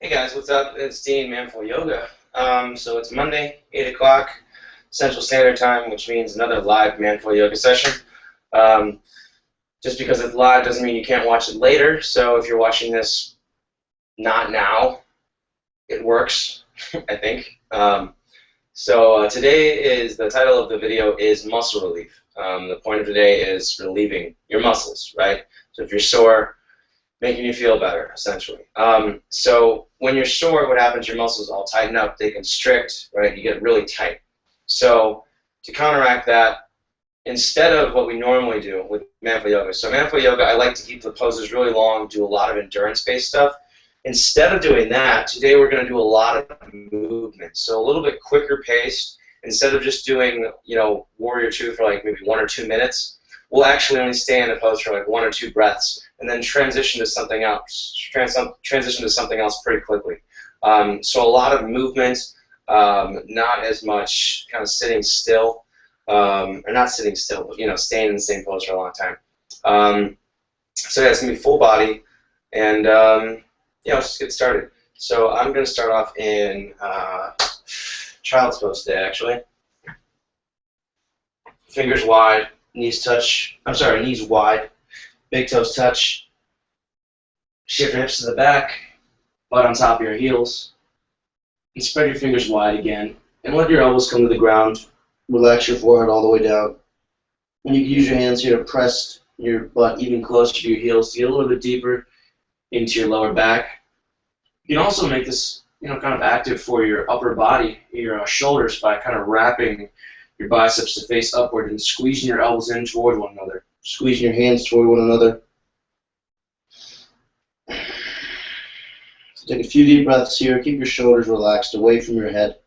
Hey guys, what's up? It's Dean, Manful Yoga. So it's Monday, 8 o'clock Central Standard Time, which means another live Manful Yoga session. Just because it's live doesn't mean you can't watch it later. So if you're watching this not now, it works, I think. Today is, the title of the video is muscle relief. The point of today is relieving your muscles, right? So if you're sore, making you feel better, essentially. So when you're sore, what happens? Your muscles all tighten up, they constrict, right? You get really tight. So to counteract that, instead of what we normally do with Manful Yoga, so Manful Yoga, I like to keep the poses really long, do a lot of endurance-based stuff. Instead of doing that, today we're going to do a lot of movement, so a little bit quicker paced. Instead of just doing, Warrior 2 for like maybe 1 or 2 minutes, we'll actually only stay in the pose for like 1 or 2 breaths, and then transition to something else. Transition to something else pretty quickly. So a lot of movement, not as much kind of sitting still, or not sitting still, but staying in the same pose for a long time. So yeah, it's gonna be full body, and let's just get started. So I'm gonna start off in child's pose today, actually. Fingers wide. Knees wide, big toes touch, shift your hips to the back, butt on top of your heels, and spread your fingers wide again, and let your elbows come to the ground. Relax your forehead all the way down, and you can use your hands here to press your butt even closer to your heels to get a little bit deeper into your lower back. You can also make this, kind of active for your upper body, your shoulders, by kind of wrapping your biceps to face upward and squeezing your elbows in toward one another. Squeezing your hands toward one another. So take a few deep breaths here. Keep your shoulders relaxed, away from your head.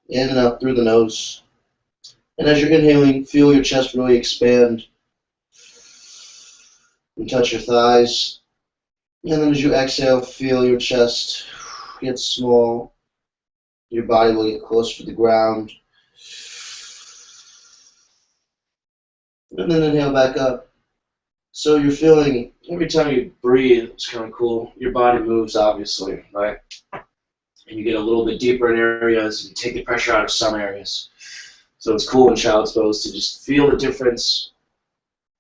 In and out through the nose. And as you're inhaling, feel your chest really expand. And touch your thighs. And then as you exhale, feel your chest get small, your body will get closer to the ground, and then inhale back up. So you're feeling, every time you breathe, it's kind of cool, your body moves, obviously, right? And you get a little bit deeper in areas, and take the pressure out of some areas. So it's cool in child's pose to just feel the difference.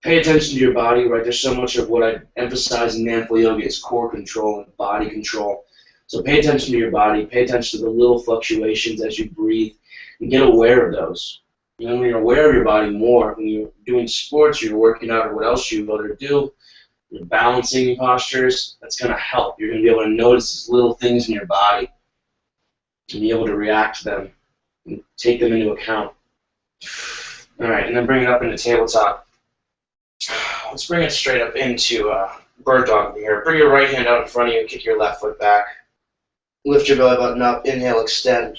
Pay attention to your body, right? There's so much of what I emphasize in Manful Yoga is core control and body control. So pay attention to your body, pay attention to the little fluctuations as you breathe, and get aware of those. When you're aware of your body more, when you're doing sports, you're working out, or what else you go to do, you're balancing postures, that's going to help. You're going to be able to notice these little things in your body and be able to react to them and take them into account. All right, and then bring it up into tabletop. Let's bring it straight up into bird dog here. Bring your right hand out in front of you, kick your left foot back. Lift your belly button up, inhale, extend.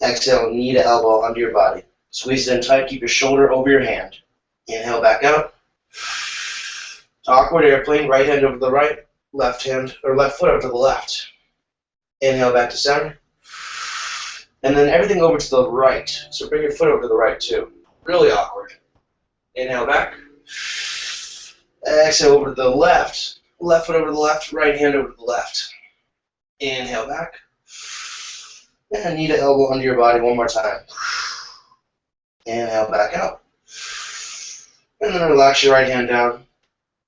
Exhale, knee to elbow under your body. Squeeze it in tight, keep your shoulder over your hand. Inhale back out. Awkward airplane, right hand over the right, left hand, or left foot over to the left. Inhale back to center. And then everything over to the right. So bring your foot over to the right too. Really awkward. Inhale back. Exhale over to the left. Left foot over to the left, right hand over to the left. Inhale back. And knee to elbow under your body one more time. Inhale back out. And then relax your right hand down.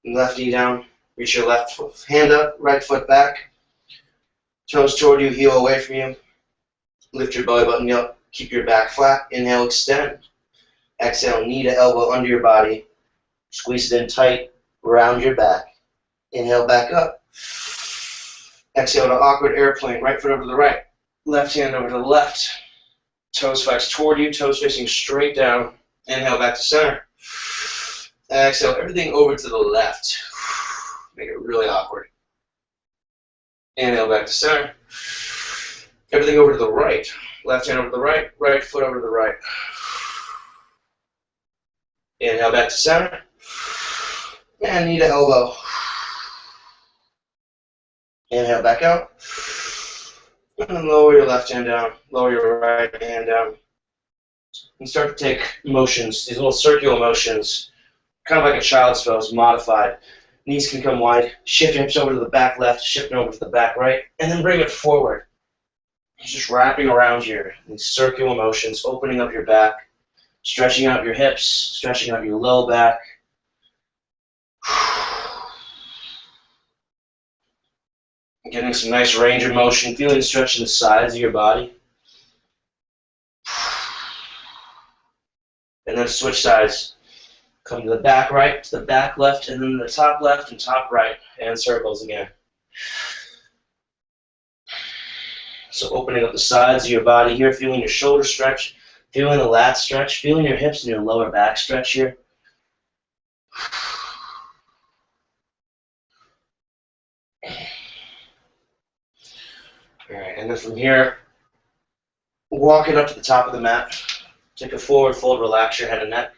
Left knee down. Reach your left hand up, right foot back. Toes toward you, heel away from you. Lift your belly button up. Keep your back flat. Inhale, extend. Exhale, knee to elbow under your body. Squeeze it in tight, round your back. Inhale back up. Exhale to awkward airplane, right foot over to the right. Left hand over to the left. Toes flex toward you, toes facing straight down. Inhale back to center. Exhale, everything over to the left. Make it really awkward. Inhale back to center. Everything over to the right. Left hand over to the right, right foot over to the right. Inhale back to center. And knee to elbow. Inhale back out. And then lower your left hand down. Lower your right hand down. And start to take motions, these little circular motions kind of like a child's pose, modified. Knees can come wide. Shift your hips over to the back left, shifting over to the back right, and then bring it forward. It's just wrapping around here. These circular motions, opening up your back, stretching out your hips, stretching out your low back. Getting some nice range of motion, feeling stretch in the sides of your body. And then switch sides. Come to the back right, to the back left, and then the top left and top right, and circles again. So opening up the sides of your body here, feeling your shoulder stretch, feeling the lats stretch, feeling your hips and your lower back stretch here. All right, and then from here, walk it up to the top of the mat. Take a forward fold, relax your head and neck.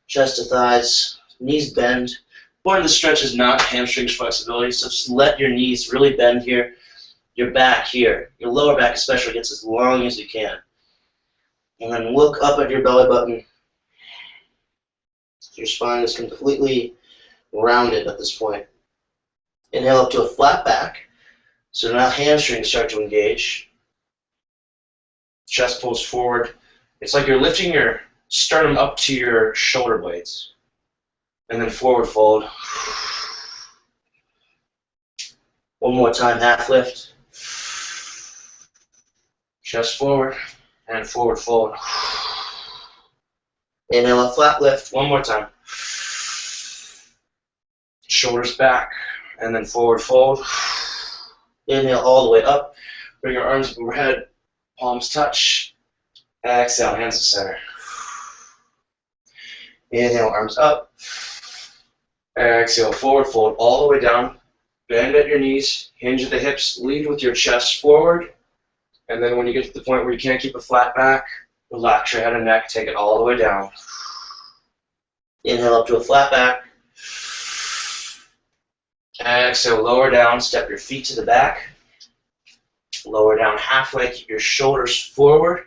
Chest to thighs, knees bend. Part of the stretch is not hamstrings flexibility, so just let your knees really bend here. Your back here, your lower back especially, gets as long as you can. And then look up at your belly button. Your spine is completely rounded at this point. Inhale up to a flat back. So now hamstrings start to engage. Chest pulls forward. It's like you're lifting your sternum up to your shoulder blades. And then forward fold. One more time, half lift. Chest forward and forward fold. Inhale, a flat lift. One more time. Shoulders back and then forward fold. Inhale all the way up. Bring your arms overhead. Palms touch. Exhale, hands to center. Inhale, arms up. Exhale, forward fold all the way down. Bend at your knees. Hinge at the hips. Lead with your chest forward. And then when you get to the point where you can't keep a flat back, relax your head and neck. Take it all the way down. Inhale up to a flat back. Exhale, lower down. Step your feet to the back. Lower down halfway. Keep your shoulders forward.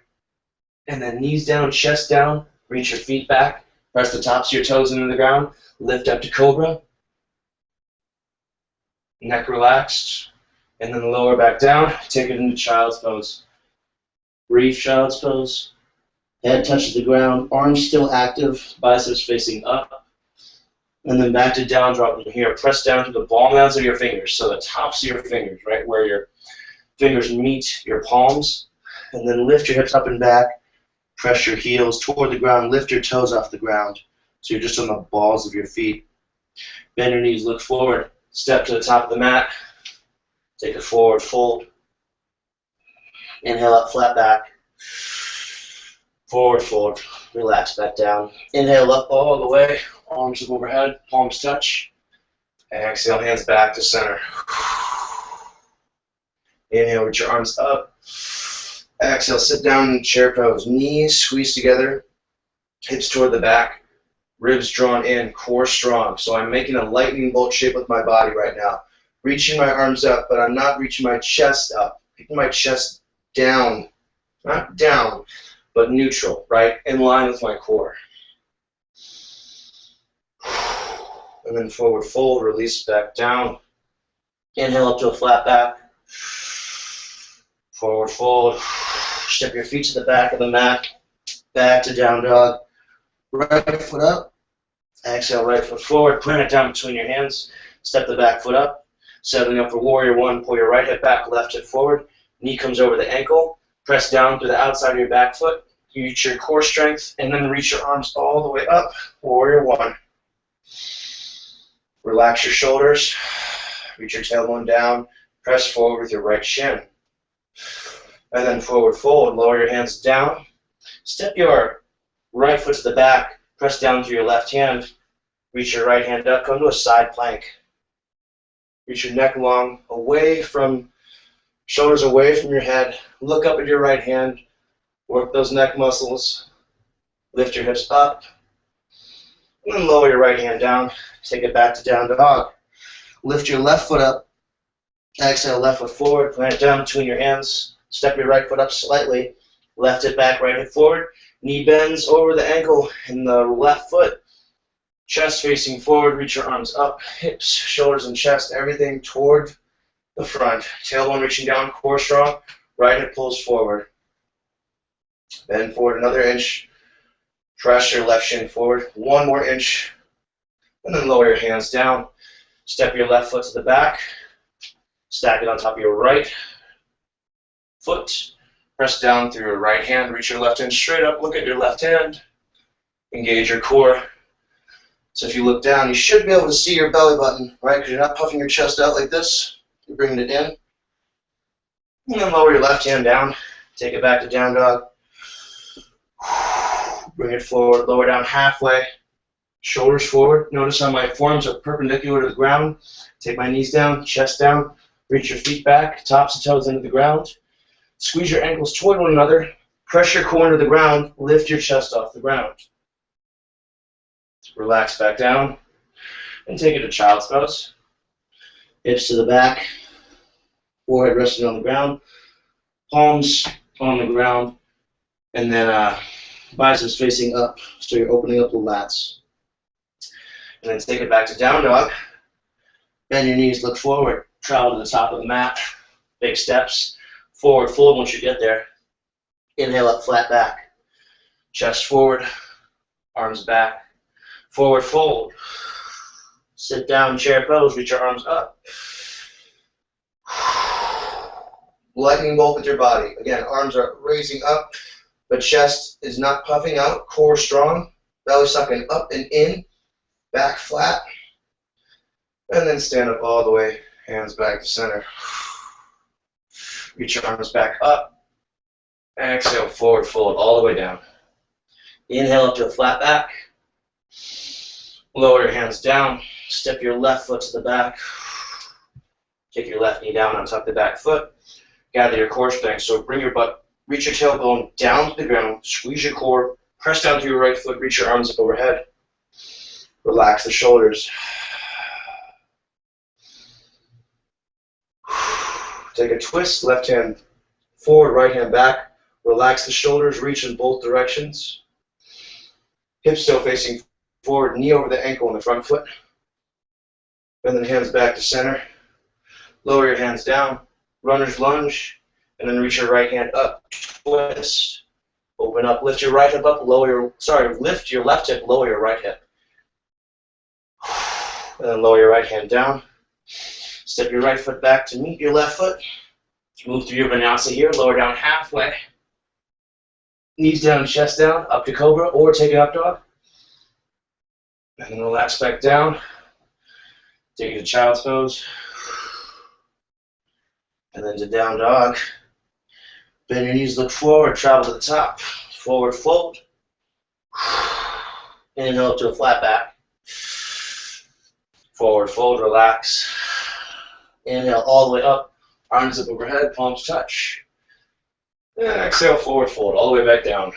And then knees down, chest down. Reach your feet back. Press the tops of your toes into the ground. Lift up to cobra. Neck relaxed. And then lower back down. Take it into child's pose. Brief child's pose. Head touches the ground. Arms still active. Biceps facing up. And then back to down drop from here. Press down to the palm ends of your fingers. So the tops of your fingers, right where your fingers meet your palms. And then lift your hips up and back. Press your heels toward the ground. Lift your toes off the ground. So you're just on the balls of your feet. Bend your knees, look forward. Step to the top of the mat. Take a forward fold. Inhale up, flat back. Forward fold. Relax back down. Inhale up all the way. Arms up overhead. Palms touch. Exhale, hands back to center. Inhale, reach your arms up. Exhale, sit down in chair pose. Knees squeeze together. Hips toward the back. Ribs drawn in. Core strong. So I'm making a lightning bolt shape with my body right now. Reaching my arms up, but I'm not reaching my chest up. Picking my chest down. Not down, but neutral, right? In line with my core. And then forward fold, release back down. Inhale up to a flat back. Forward fold. Step your feet to the back of the mat. Back to down dog. Right foot up. Exhale, right foot forward. Plant it down between your hands. Step the back foot up. Settling up for warrior one. Pull your right hip back, left hip forward. Knee comes over the ankle. Press down through the outside of your back foot. Reach your core strength, and then reach your arms all the way up. Warrior one. Relax your shoulders. Reach your tailbone down. Press forward with your right shin. And then forward fold. Lower your hands down. Step your right foot to the back. Press down through your left hand. Reach your right hand up. Come to a side plank. Reach your neck long, shoulders away from your head. Look up at your right hand. Work those neck muscles. Lift your hips up. And then lower your right hand down. Take it back to down dog. Lift your left foot up. Exhale, left foot forward. Plant it down between your hands. Step your right foot up slightly. Left hip back, right hip forward. Knee bends over the ankle in the left foot. Chest facing forward, reach your arms up, hips, shoulders, and chest, everything toward the front. Tailbone reaching down, core strong, right hip pulls forward. Bend forward another inch, press your left shin forward, one more inch, and then lower your hands down. Step your left foot to the back, stack it on top of your right foot, press down through your right hand, reach your left hand straight up, look at your left hand, engage your core. So if you look down, you should be able to see your belly button, right? Because you're not puffing your chest out like this. You're bringing it in. And then lower your left hand down. Take it back to down dog. Bring it forward, lower down halfway. Shoulders forward. Notice how my forearms are perpendicular to the ground. Take my knees down, chest down. Reach your feet back, tops and toes into the ground. Squeeze your ankles toward one another. Press your core into the ground. Lift your chest off the ground. Relax back down and take it to child's pose. Hips to the back, forehead resting on the ground, palms on the ground, and then biceps facing up, so you're opening up the lats. And then take it back to down dog. Bend your knees, look forward, travel to the top of the mat, big steps, forward fold once you get there. Inhale up, flat back, chest forward, arms back. Forward fold. Sit down, chair pose, reach your arms up. Lightning bolt with your body. Again, arms are raising up, but chest is not puffing out. Core strong, belly sucking up and in, back flat. And then stand up all the way, hands back to center. Reach your arms back up. Exhale, forward fold all the way down. Inhale up to a flat back. Lower your hands down, step your left foot to the back, take your left knee down on top of the back foot, gather your core strength, so bring your butt, reach your tailbone down to the ground, squeeze your core, press down through your right foot, reach your arms up overhead, relax the shoulders. Take a twist, left hand forward, right hand back, relax the shoulders, reach in both directions, hips still facing forward, knee over the ankle on the front foot. Bend the hands back to center. Lower your hands down. Runner's lunge. And then reach your right hand up. Twist. Open up. Lift your right hip up. Lift your left hip. Lower your right hip. And then lower your right hand down. Step your right foot back to meet your left foot. Move through your vinyasa here. Lower down halfway. Knees down, chest down. Up to cobra or take it up dog. And then relax back down. Take it to child's pose. And then to down dog. Bend your knees, look forward, travel to the top. Forward fold. Inhale up to a flat back. Forward fold, relax. Inhale all the way up. Arms up overhead, palms touch. And exhale, forward fold, all the way back down.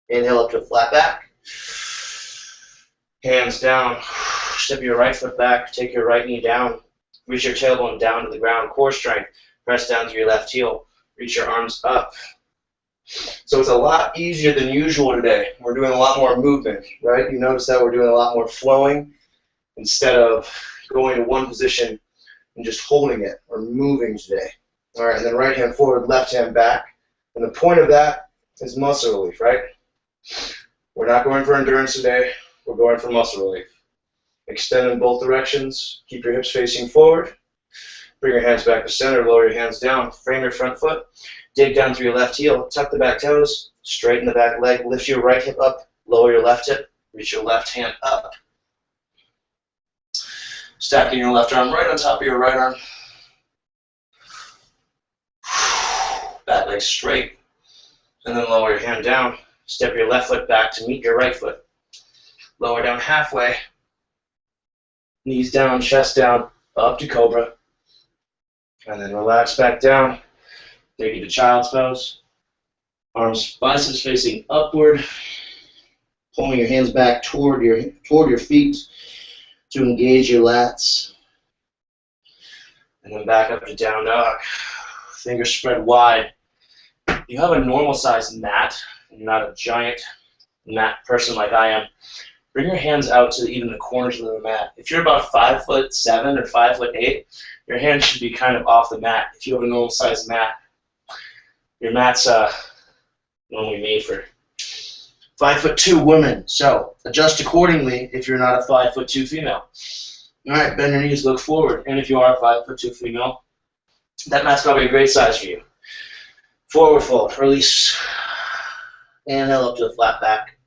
Inhale up to a flat back. Hands down, step your right foot back, take your right knee down, reach your tailbone down to the ground, core strength, press down through your left heel, reach your arms up. So it's a lot easier than usual today. We're doing a lot more movement, right? You notice that we're doing a lot more flowing instead of going to one position and just holding it or moving today. All right, and then right hand forward, left hand back. And the point of that is muscle relief, right? We're not going for endurance today. We're going for muscle relief. Extend in both directions. Keep your hips facing forward. Bring your hands back to center. Lower your hands down. Frame your front foot. Dig down through your left heel. Tuck the back toes. Straighten the back leg. Lift your right hip up. Lower your left hip. Reach your left hand up. Stacking your left arm right on top of your right arm. Back leg straight. And then lower your hand down. Step your left foot back to meet your right foot. Lower down halfway. Knees down, chest down, up to cobra. And then relax back down. Take it to child's pose. Arms, biceps facing upward. Pulling your hands back toward your feet to engage your lats. And then back up to down dog. Fingers spread wide. You have a normal sized mat. You're not a giant mat person like I am, bring your hands out to even the corners of the mat. If you're about 5'7" or 5'8", your hands should be kind of off the mat. If you have a normal sized mat, your mat's normally made for 5'2" women. So adjust accordingly if you're not a 5'2" female. All right, bend your knees, look forward. And if you are a 5'2" female, that mat's probably a great size for you. Forward fold, release. Inhale up to the flat back.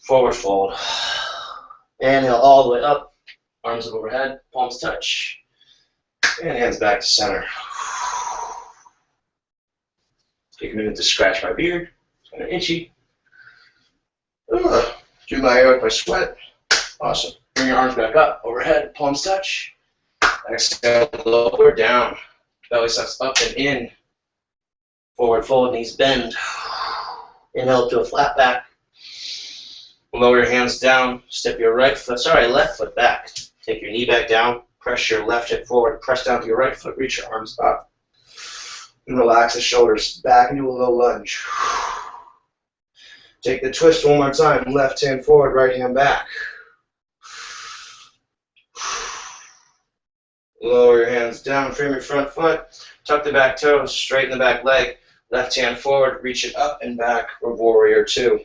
Forward fold. Inhale all the way up. Arms up overhead, palms touch. And hands back to center. Take a minute to scratch my beard. It's kind of itchy. Do my hair with my sweat. Awesome. Bring your arms back up, overhead, palms touch. Exhale, lower down. Belly sucks up and in. Forward fold, knees bend. Inhale to a flat back. Lower your hands down. Step your left foot back. Take your knee back down. Press your left hip forward. Press down to your right foot. Reach your arms up. And relax the shoulders. Back into a low lunge. Take the twist one more time. Left hand forward, right hand back. Lower your hands down. Frame your front foot. Tuck the back toes. Straighten the back leg. Left hand forward. Reach it up and back. Or warrior two.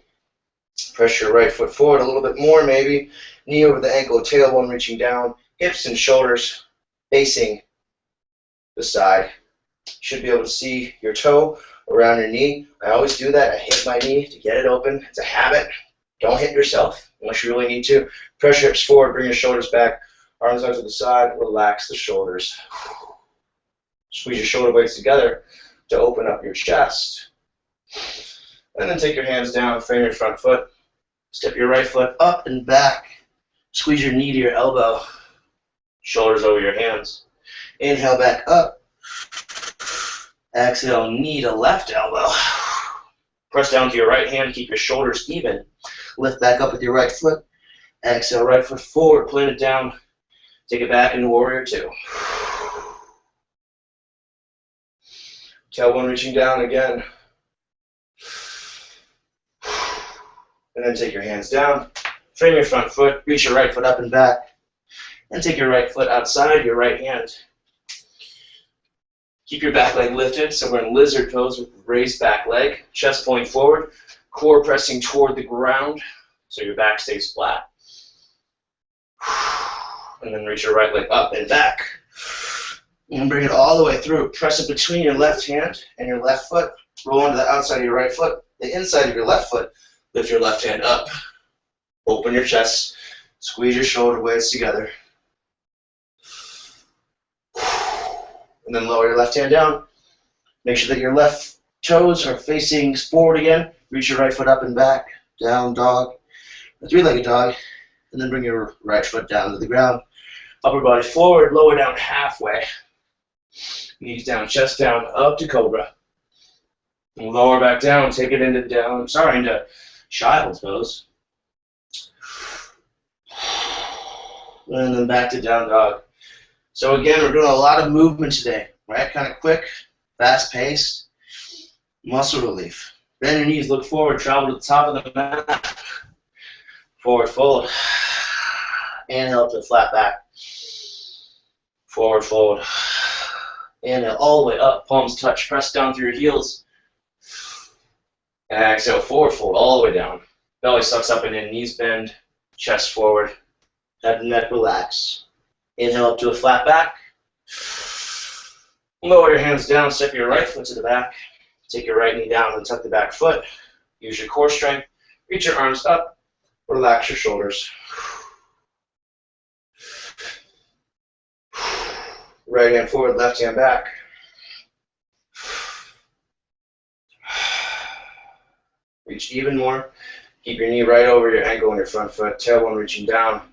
Press your right foot forward a little bit more maybe. Knee over the ankle. Tailbone reaching down. Hips and shoulders facing the side. You should be able to see your toe around your knee. I always do that. I hit my knee to get it open. It's a habit. Don't hit yourself unless you really need to. Press your hips forward. Bring your shoulders back. Arms out to the side. Relax the shoulders. Squeeze your shoulder blades together to open up your chest. And then take your hands down. Frame your front foot. Step your right foot up and back. Squeeze your knee to your elbow. Shoulders over your hands. Inhale back up. Exhale, knee to left elbow. Press down to your right hand. Keep your shoulders even. Lift back up with your right foot. Exhale, right foot forward. Plant it down. Take it back into warrior two. Tailbone reaching down again. And then take your hands down. Frame your front foot. Reach your right foot up and back. And take your right foot outside your right hand. Keep your back leg lifted, so we're in lizard pose with raised back leg. Chest point forward, core pressing toward the ground, so your back stays flat. And then reach your right leg up and back. And bring it all the way through. Press it between your left hand and your left foot. Roll onto the outside of your right foot. The inside of your left foot. Lift your left hand up. Open your chest. Squeeze your shoulder blades together. And then lower your left hand down. Make sure that your left toes are facing forward again. Reach your right foot up and back. Down dog. A three-legged dog. And then bring your right foot down to the ground. Upper body forward, lower down halfway. Knees down, chest down, up to cobra. And lower back down, take it into child's pose. And then back to down dog. So again, we're doing a lot of movement today, right? Kind of quick, fast-paced, muscle relief. Bend your knees, look forward, travel to the top of the mat. Forward fold. Inhale to flat back. Forward fold. Inhale all the way up, palms touch, press down through your heels. And exhale, forward fold all the way down. Belly sucks up and in, knees bend, chest forward, head and neck relax. Inhale up to a flat back. Lower your hands down, step your right foot to the back. Take your right knee down and tuck the back foot. Use your core strength. Reach your arms up. Relax your shoulders. Right hand forward, left hand back. Reach even more. Keep your knee right over your ankle and your front foot. Tailbone reaching down.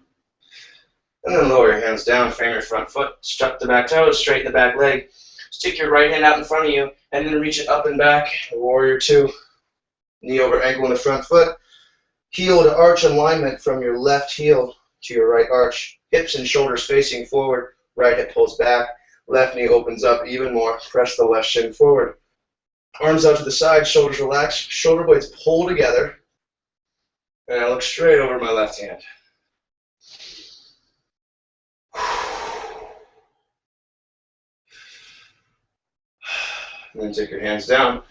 And then lower your hands down, frame your front foot, tuck the back toes, straighten the back leg. Stick your right hand out in front of you, and then reach it up and back. Warrior two. Knee over ankle and the front foot. Heel to arch alignment from your left heel to your right arch. Hips and shoulders facing forward. Right hip pulls back. Left knee opens up even more. Press the left shin forward. Arms out to the side, shoulders relaxed. Shoulder blades pull together. And I look straight over my left hand. And then take your hands down,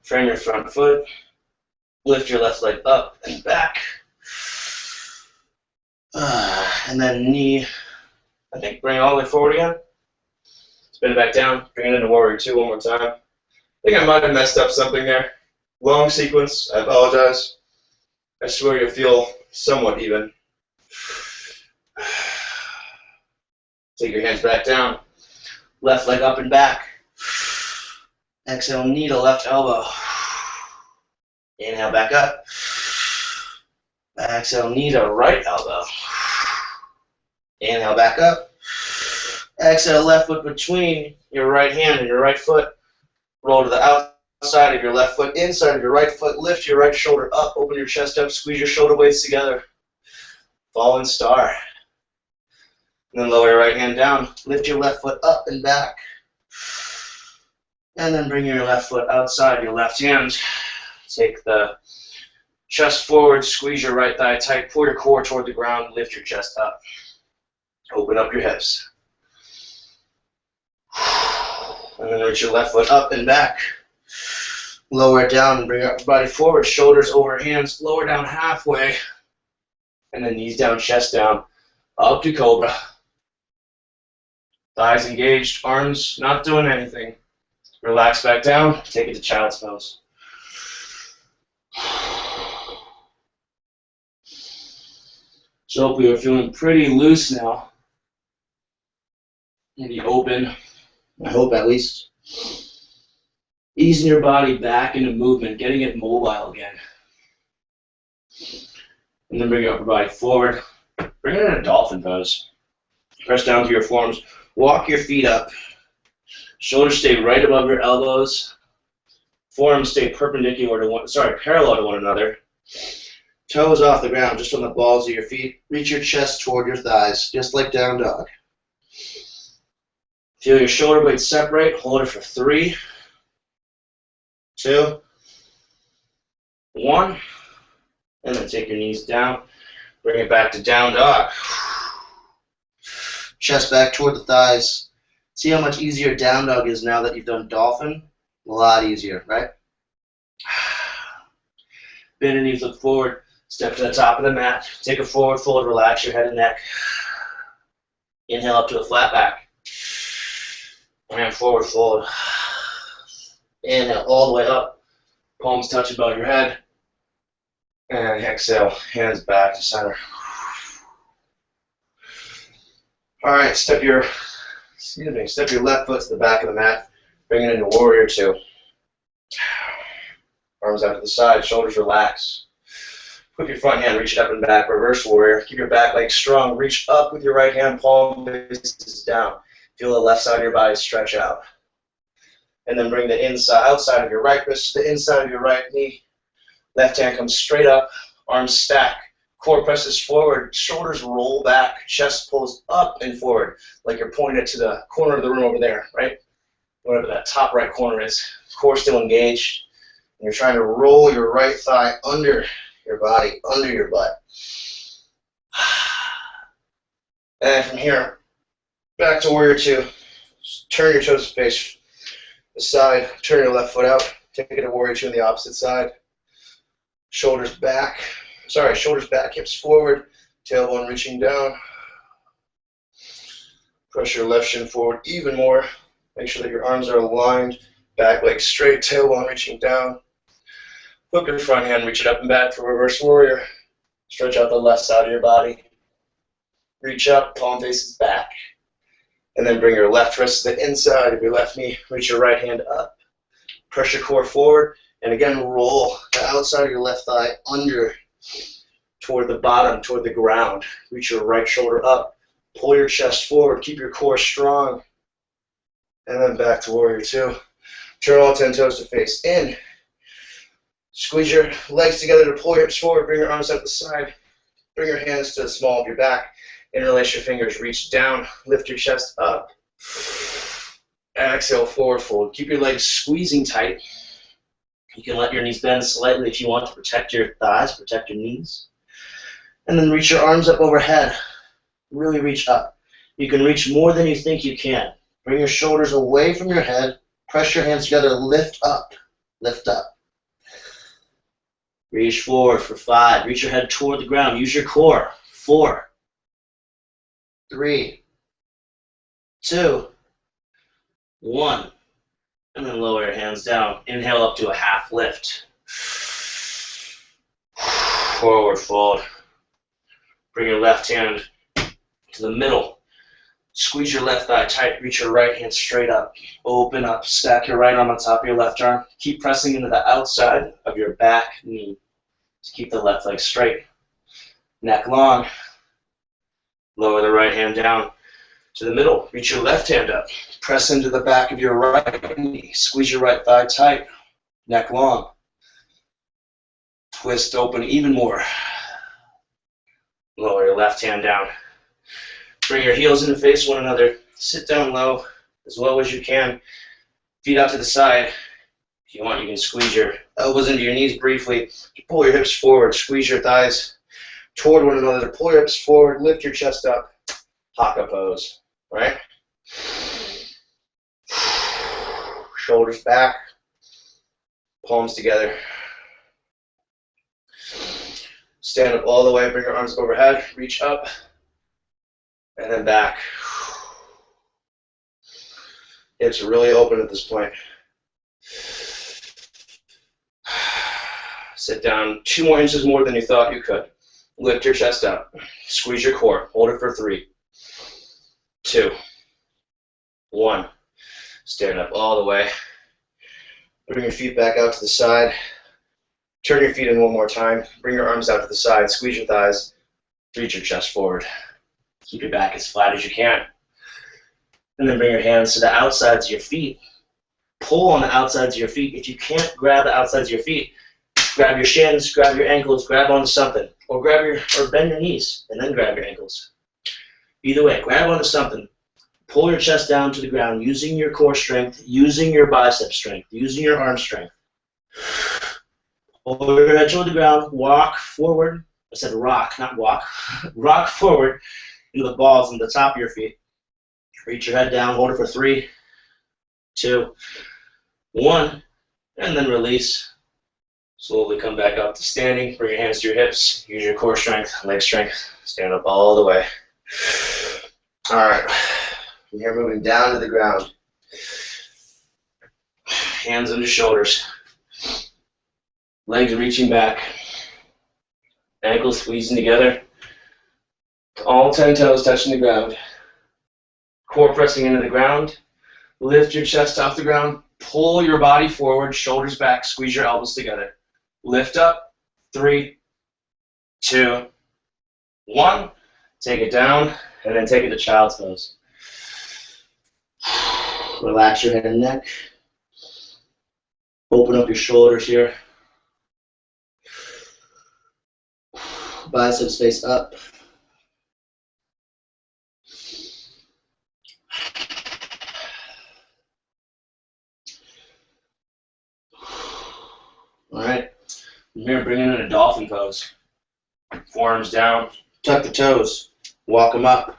frame your front foot, lift your left leg up and back. And then knee, I think, bring it all the way forward again. Spin it back down, bring it into warrior two one more time. I think I might have messed up something there. Long sequence, I apologize. I swear you'll feel somewhat even. Take your hands back down, left leg up and back. Exhale, knee to left elbow. Inhale, back up. Exhale, knee to right elbow. Inhale, back up. Exhale, left foot between your right hand and your right foot. Roll to the outside of your left foot, inside of your right foot. Lift your right shoulder up, open your chest up, squeeze your shoulder blades together. Fallen star. And then lower your right hand down. Lift your left foot up and back. And then bring your left foot outside your left hand. Take the chest forward, squeeze your right thigh tight, pull your core toward the ground, lift your chest up. Open up your hips. And then reach your left foot up and back. Lower it down and bring your body forward, shoulders over hands, lower down halfway. And then knees down, chest down, up to cobra. Thighs engaged, arms not doing anything. Relax back down, take it to child's pose. So hopefully we're feeling pretty loose now. Maybe open, I hope at least. Easing your body back into movement, getting it mobile again. And then bring your upper body forward. Bring it in a dolphin pose. Press down to your forearms. Walk your feet up. Shoulders stay right above your elbows. Forearms stay perpendicular to parallel to one another. Toes off the ground, just on the balls of your feet. Reach your chest toward your thighs, just like down dog. Feel your shoulder blades separate. Hold it for 3, 2, 1. And then take your knees down. Bring it back to down dog. Chest back toward the thighs. See how much easier down dog is now that you've done dolphin? A lot easier, right? Bend your knees, look forward. Step to the top of the mat. Take a forward fold, relax your head and neck. Inhale up to a flat back. And forward fold. Inhale all the way up. Palms touch above your head. And exhale, hands back to center. All right, step your left foot to the back of the mat. Bring it into warrior two. Arms out to the side, shoulders relax. Put your front hand, reach it up and back, reverse warrior. Keep your back leg strong. Reach up with your right hand, palm faces down. Feel the left side of your body stretch out. And then bring the outside of your right wrist to the inside of your right knee. Left hand comes straight up, arms stack. Core presses forward, shoulders roll back, chest pulls up and forward, like you're pointed to the corner of the room over there, right? Whatever that top right corner is. Core still engaged. And you're trying to roll your right thigh under your body, under your butt. And from here, back to warrior two. Turn your toes to face the side. Turn your left foot out. Take it to warrior two on the opposite side. Shoulders back, hips forward, tailbone reaching down. Press your left shin forward even more. Make sure that your arms are aligned, back leg straight, tailbone reaching down. Hook your front hand, reach it up and back for reverse warrior. Stretch out the left side of your body. Reach up, palm faces back. And then bring your left wrist to the inside of your left knee. Reach your right hand up. Press your core forward. And again, roll the outside of your left thigh under, toward the bottom, toward the ground. Reach your right shoulder up. Pull your chest forward. Keep your core strong. And then back to warrior two. Turn all 10 toes to face in. Squeeze your legs together to pull your hips forward. Bring your arms out the side. Bring your hands to the small of your back. Interlace your fingers. Reach down. Lift your chest up. Exhale, forward fold. Keep your legs squeezing tight. You can let your knees bend slightly if you want to protect your thighs, protect your knees. And then reach your arms up overhead. Really reach up. You can reach more than you think you can. Bring your shoulders away from your head. Press your hands together. Lift up. Lift up. Reach forward for 5. Reach your head toward the ground. Use your core. 4, 3, 2, 1. And then lower your hands down. Inhale up to a half lift. Forward fold. Bring your left hand to the middle. Squeeze your left thigh tight. Reach your right hand straight up. Open up. Stack your right arm on top of your left arm. Keep pressing into the outside of your back knee. Just keep the left leg straight. Neck long. Lower the right hand down to the middle. Reach your left hand up. Press into the back of your right knee. Squeeze your right thigh tight. Neck long. Twist open even more. Lower your left hand down. Bring your heels in to face one another. Sit down low as you can. Feet out to the side. If you want, you can squeeze your elbows into your knees briefly. Pull your hips forward. Squeeze your thighs toward one another. Pull your hips forward. Lift your chest up. Popeye Pose. Right? Shoulders back. Palms together. Stand up all the way. Bring your arms overhead. Reach up. And then back. Hips are really open at this point. Sit down 2 more inches more than you thought you could. Lift your chest up. Squeeze your core. Hold it for 3, 2, 1. Stand up all the way. Bring your feet back out to the side. Turn your feet in one more time. Bring your arms out to the side. Squeeze your thighs. Reach your chest forward. Keep your back as flat as you can. And then bring your hands to the outsides of your feet. Pull on the outsides of your feet. If you can't grab the outsides of your feet, grab your shins, grab your ankles, grab onto something. Or bend your knees and then grab your ankles. Either way, grab onto something. Pull your chest down to the ground using your core strength, using your bicep strength, using your arm strength. Pull your head toward the ground. Walk forward. I said rock, not walk. Rock forward into the balls on the top of your feet. Reach your head down. Hold it for 3, 2, 1. And then release. Slowly come back up to standing. Bring your hands to your hips. Use your core strength, leg strength. Stand up all the way. All right. From here, moving down to the ground. Hands under shoulders. Legs reaching back. Ankles squeezing together. All 10 toes touching the ground. Core pressing into the ground. Lift your chest off the ground. Pull your body forward, shoulders back. Squeeze your elbows together. Lift up. 3, 2, 1. Take it down, and then take it to child's pose. Relax your head and neck. Open up your shoulders here. Biceps face up. All right. From here, bring in a dolphin pose. Forearms down. Tuck the toes. Walk them up.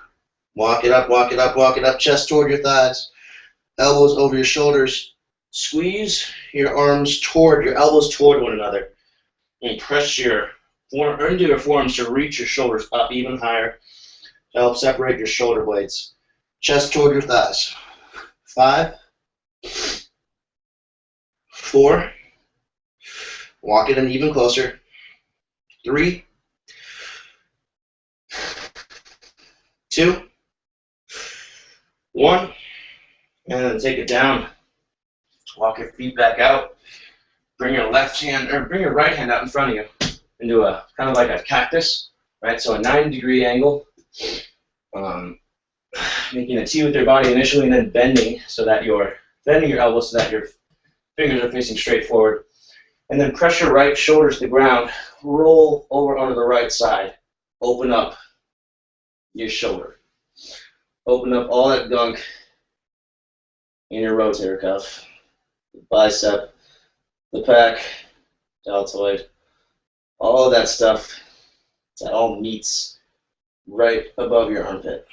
Walk it up, walk it up, walk it up. Chest toward your thighs. Elbows over your shoulders. Squeeze your arms toward, your elbows toward one another. And press your into your forearms to reach your shoulders up even higher to help separate your shoulder blades. Chest toward your thighs. 5, 4. Walk it in even closer. 3, 2, 1. And then take it down. Walk your feet back out. Bring your left hand, or bring your right hand out in front of you into a kind of like a cactus, right? So a 90-degree angle. Making a T with your body initially, and then bending so that you're bending your elbows so that your fingers are facing straight forward. And then press your right shoulders to the ground. Roll over onto the right side. Open up your shoulder. Open up all that gunk in your rotator cuff, the bicep, the pec, deltoid, all of that stuff That all meets right above your armpit.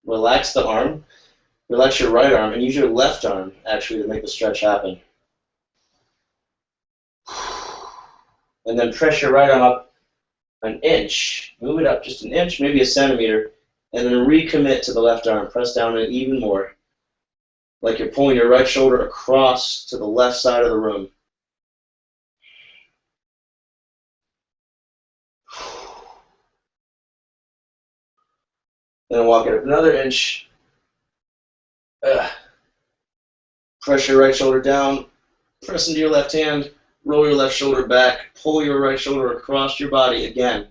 Relax the arm. Relax your right arm and use your left arm actually to make the stretch happen. And then press your right arm up an inch. Move it up just an inch, maybe a centimeter, and then recommit to the left arm. Press down it even more. Like you're pulling your right shoulder across to the left side of the room. Then walk it up another inch. Press your right shoulder down. Press into your left hand. Roll your left shoulder back. Pull your right shoulder across your body again.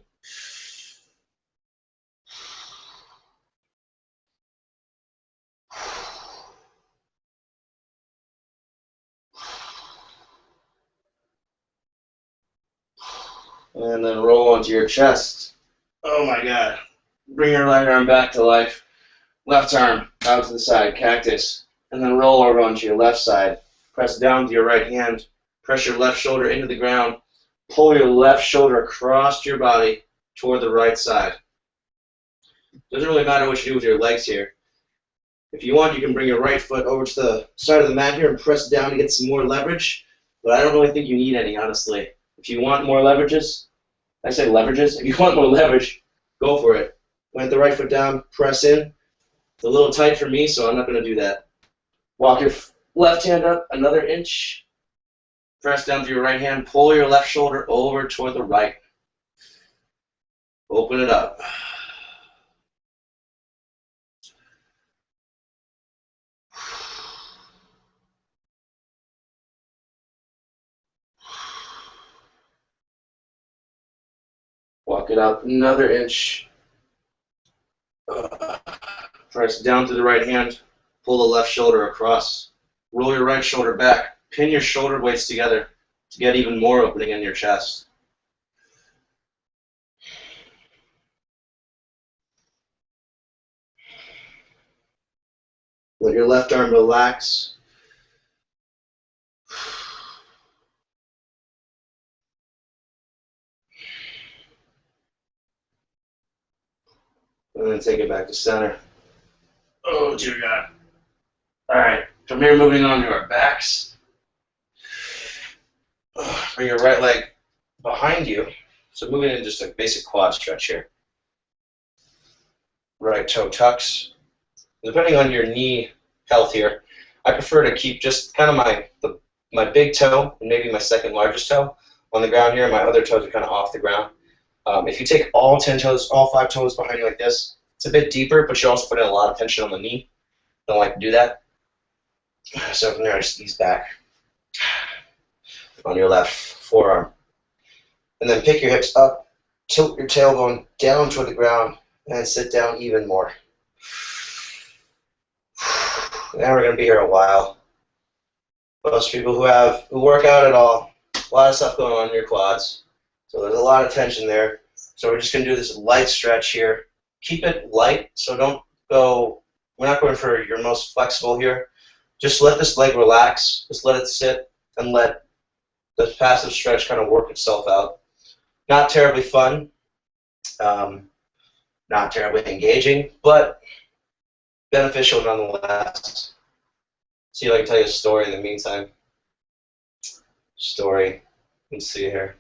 And then roll onto your chest. Oh my God. Bring your right arm back to life. Left arm out to the side, cactus. And then roll over onto your left side. Press down with your right hand. Press your left shoulder into the ground. Pull your left shoulder across your body toward the right side. Doesn't really matter what you do with your legs here. If you want, you can bring your right foot over to the side of the mat here and press down to get some more leverage. But I don't really think you need any, honestly. If you want more leverages, I say leverages. If you want more leverage, go for it. Plant the right foot down, press in. It's a little tight for me, so I'm not going to do that. Walk your left hand up another inch. Press down to your right hand. Pull your left shoulder over toward the right. Open it up. Walk it up another inch. Press down to the right hand. Pull the left shoulder across. Roll your right shoulder back. Pin your shoulder blades together to get even more opening in your chest. Let your left arm relax. And then take it back to center. Oh, dear God. All right, from here moving on to our backs. Bring your right leg behind you. So moving in just a basic quad stretch here. Right toe tucks. Depending on your knee health here, I prefer to keep just kind of my big toe and maybe my second largest toe on the ground here. My other toes are kind of off the ground. If you take all 10 toes, all 5 toes behind you like this, it's a bit deeper, but you also put in a lot of tension on the knee. Don't like to do that. So from there, just ease back on your left forearm. And then pick your hips up, tilt your tailbone down toward the ground, and sit down even more. Now we're going to be here a while. Most people who work out at all, a lot of stuff going on in your quads. So there's a lot of tension there. So we're just going to do this light stretch here. Keep it light, so we're not going for your most flexible here. Just let this leg relax. Just let it sit and let the passive stretch kind of work itself out. Not terribly fun, not terribly engaging, but beneficial nonetheless. See if I can tell you a story in the meantime. Story. Let's see here.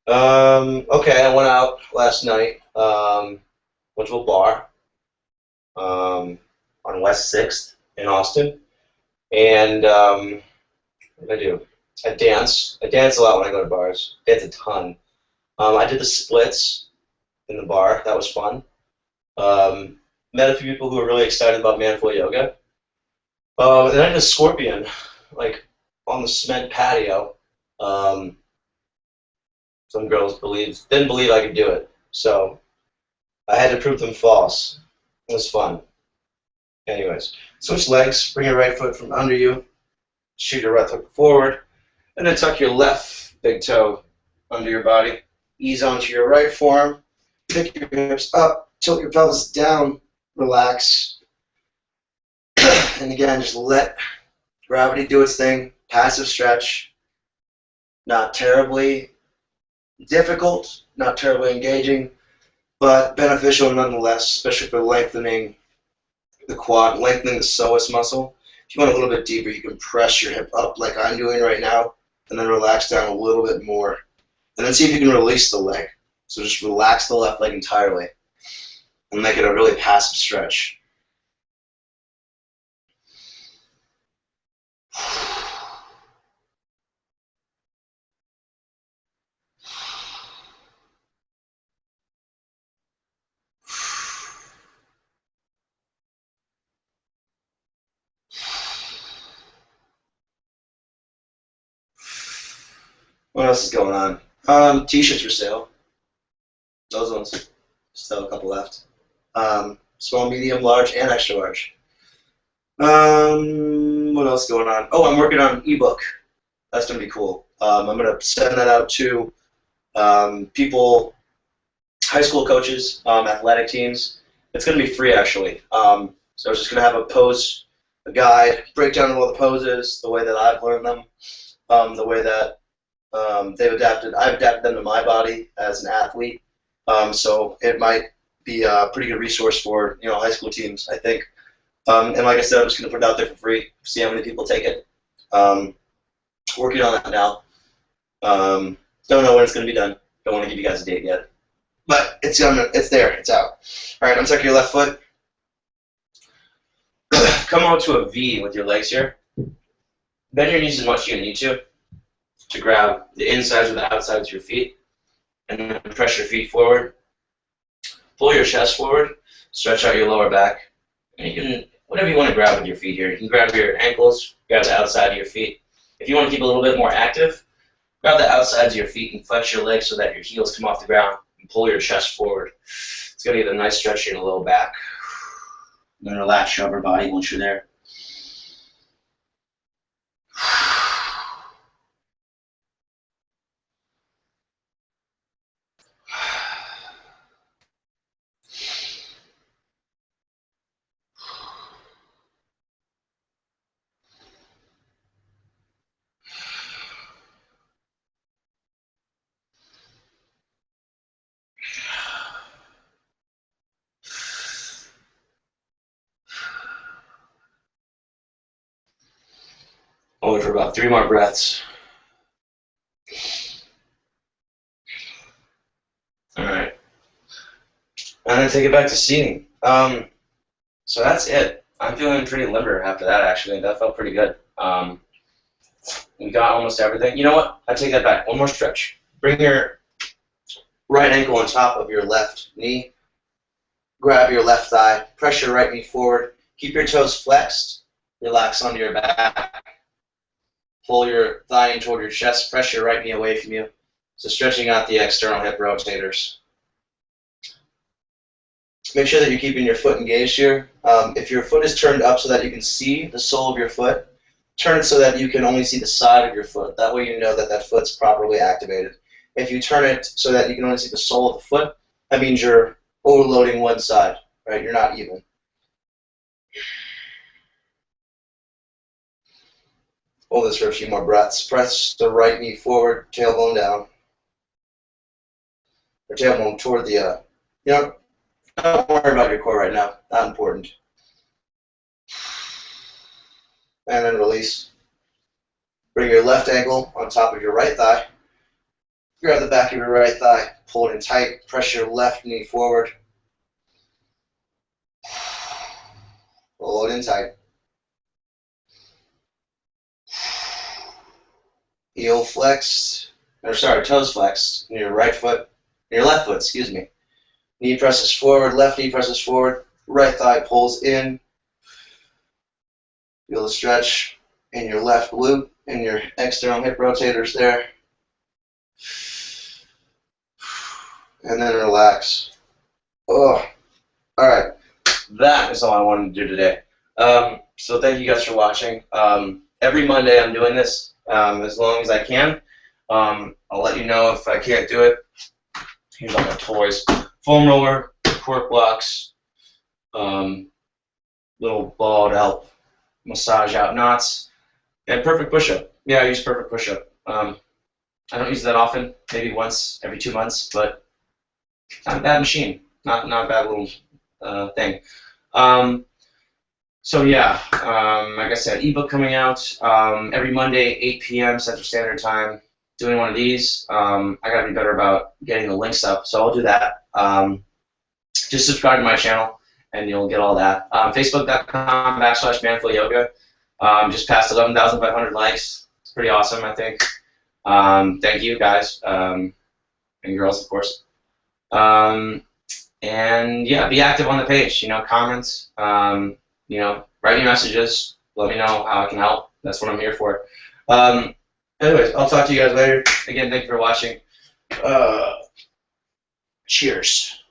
Okay, I went out last night. Went to a bar on West 6th in Austin, and what did I do? I dance. I dance a lot when I go to bars. Dance a ton. I did the splits in the bar. That was fun. Met a few people who were really excited about manful yoga. And I did a scorpion, like on the cement patio. Some girls didn't believe I could do it, so I had to prove them false. It was fun. Anyways, switch legs. Bring your right foot from under you. Shoot your right foot forward, and then tuck your left big toe under your body. Ease onto your right forearm. Pick your hips up. Tilt your pelvis down. Relax. And again, just let Gravity do its thing. Passive stretch. Not terribly difficult, not terribly engaging, but beneficial nonetheless, especially for lengthening the quad, lengthening the psoas muscle. If you want a little bit deeper, you can press your hip up like I'm doing right now, and then relax down a little bit more. And then see if you can release the leg. So just relax the left leg entirely and make it a really passive stretch. What else is going on? T-shirts for sale. Those ones. Still a couple left. Small, medium, large, and extra large. What else is going on? Oh, I'm working on an ebook. That's going to be cool. I'm going to send that out to people, high school coaches, athletic teams. It's going to be free, actually. So it's just going to have a pose, a guide, breakdown of all the poses, the way that I've learned them, the way that I've adapted them to my body as an athlete. So it might be a pretty good resource for high school teams, I think. And like I said, I'm just going to put it out there for free, see how many people take it. Working on that now. Don't know when it's going to be done. Don't want to give you guys a date yet. But it's there. It's out. All right, untuck your left foot. Come on to a V with your legs here. Bend your knees as much as you need to grab the insides or the outsides of your feet. And then press your feet forward. Pull your chest forward. Stretch out your lower back. And you can, whatever you want to grab with your feet here. You can grab your ankles, grab the outside of your feet. If you want to keep a little bit more active, grab the outsides of your feet and flex your legs so that your heels come off the ground and pull your chest forward. It's going to get a nice stretch in the low back. And then relax your upper body once you're there. Hold it for about 3 more breaths. All right. And then take it back to seating. So that's it. I'm feeling pretty limber after that, actually. That felt pretty good. We got almost everything. You know what? I take that back. One more stretch. Bring your right ankle on top of your left knee. Grab your left thigh. Press your right knee forward. Keep your toes flexed. Relax onto your back. Pull your thigh in toward your chest. Press your right knee away from you. So stretching out the external hip rotators. Make sure that you're keeping your foot engaged here. If your foot is turned up so that you can see the sole of your foot, turn it so that you can only see the side of your foot. That way you know that that foot's properly activated. If you turn it so that you can only see the sole of the foot, that means you're overloading one side, right? You're not even. Hold this for a few more breaths. Press the right knee forward, tailbone down. Or tailbone toward the, don't worry about your core right now. Not important. And then release. Bring your left ankle on top of your right thigh. Grab the back of your right thigh. Pull it in tight. Press your left knee forward. Pull it in tight. Heel flexed, toes flexed in your right foot, in your left foot, excuse me. Knee presses forward, left knee presses forward, right thigh pulls in. Feel the stretch in your left glute and your external hip rotators there. And then relax. Oh, all right. That is all I wanted to do today. So thank you guys for watching. Every Monday I'm doing this. As long as I can. I'll let you know if I can't do it. Here's all my toys. Foam roller, cork blocks, little ball to help massage out knots. Yeah, perfect push-up. Yeah, I use perfect push-up. I don't use it that often, maybe once every 2 months, but not a bad machine. Not a bad little thing. Um, so yeah, like I said, ebook coming out every Monday, 8 p.m. Central Standard Time. Doing one of these. I gotta be better about getting the links up, so I'll do that. Just subscribe to my channel, and you'll get all that. Facebook.com/manfulyoga. Just passed 11,500 likes. It's pretty awesome, I think. Thank you, guys, and girls, of course. And yeah, be active on the page. You know, comments. You know, write me messages. Let me know how I can help. That's what I'm here for. Anyways, I'll talk to you guys later. Again, thank you for watching. Cheers.